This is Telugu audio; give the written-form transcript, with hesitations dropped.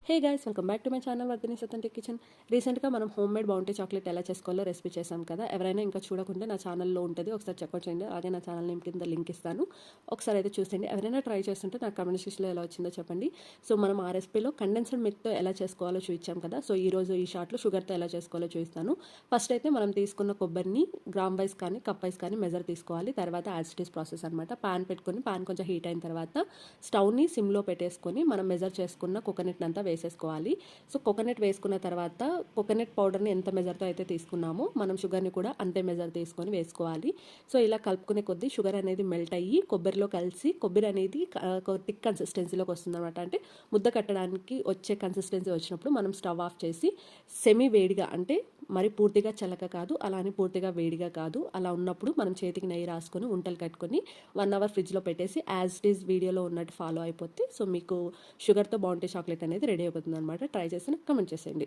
Hey guys, welcome back to my channel Vardhini సతంటి కిచెన్. రీసెంట్గా మనం హోమ్ మేడ్ బౌంటీ చాక్లెట్ ఎలా చేసుకోవాలో రెసిపీ చేసాం కదా. ఎవరైనా ఇంకా చూడకుంటే నా ఛానల్లో ఉంటుంది, ఒకసారి చెక్అవుట్ చేయండి. అలాగే నా ఛానల్ నేమ్ కింద లింక్ ఇస్తాను, ఒకసారి అయితే చూసేయండి. ఎవరైనా ట్రై చేస్తుంటే నాకు కామెంట్ సెక్షన్లో ఎలా వచ్చిందో చెప్పండి. సో మనం ఆ రెసిపీలో కండెన్స్డ్ మిల్క్తో ఎలా చేసుకోవాలో చూపించాం కదా. సో ఈరోజు ఈ షార్ట్లో షుగర్తో ఎలా చేసుకోవాలో చూపిస్తాను. ఫస్ట్ అయితే మనం తీసుకున్న కొబ్బరిని గ్రామ్ వైస్ కానీ కప్ వైస్ కానీ మెజర్ తీసుకోవాలి. తర్వాత యాజ్ ఇట్ ఈస్ ప్రాసెస్ అనమాట. పాన్ పెట్టుకొని పాన్ కొంచెం హీట్ అయిన తర్వాత స్టవ్ని సిమ్లో పెట్టేసుకొని మనం మెజర్ చేసుకున్న కోకోనట్ అంతా వేసేసుకోవాలి. సో కోకోనట్ వేసుకున్న తర్వాత కోకోనట్ పౌడర్ని ఎంత మెజర్తో అయితే తీసుకున్నామో మనం షుగర్ని కూడా అంతే మెజర్ తీసుకొని వేసుకోవాలి. సో ఇలా కలుపుకునే కొద్దీ షుగర్ అనేది మెల్ట్ అయ్యి కొబ్బరిలో కలిసి కొబ్బరి అనేది థిక్ కన్సిస్టెన్సీలోకి వస్తుంది అనమాట. అంటే ముద్ద కట్టడానికి వచ్చే కన్సిస్టెన్సీ వచ్చినప్పుడు మనం స్టవ్ ఆఫ్ చేసి సెమీ వేడిగా, అంటే మరి పూర్తిగా చల్లక కాదు, అలా అని పూర్తిగా వేడిగా కాదు, అలా ఉన్నప్పుడు మనం చేతికి నెయ్యి రాసుకొని ఉంటలు కట్టుకొని 1 అవర్ ఫ్రిడ్జ్లో పెట్టేసి యాజ్ ఇట్ ఈస్ వీడియోలో ఉన్నట్టు ఫాలో అయిపోతే సో మీకు షుగర్తో బౌంటీ చాక్లెట్ అనేది రెడీ అయిపోతుంది అనమాట. ట్రై చేసి నాకు కమెంట్ చేసేయండి.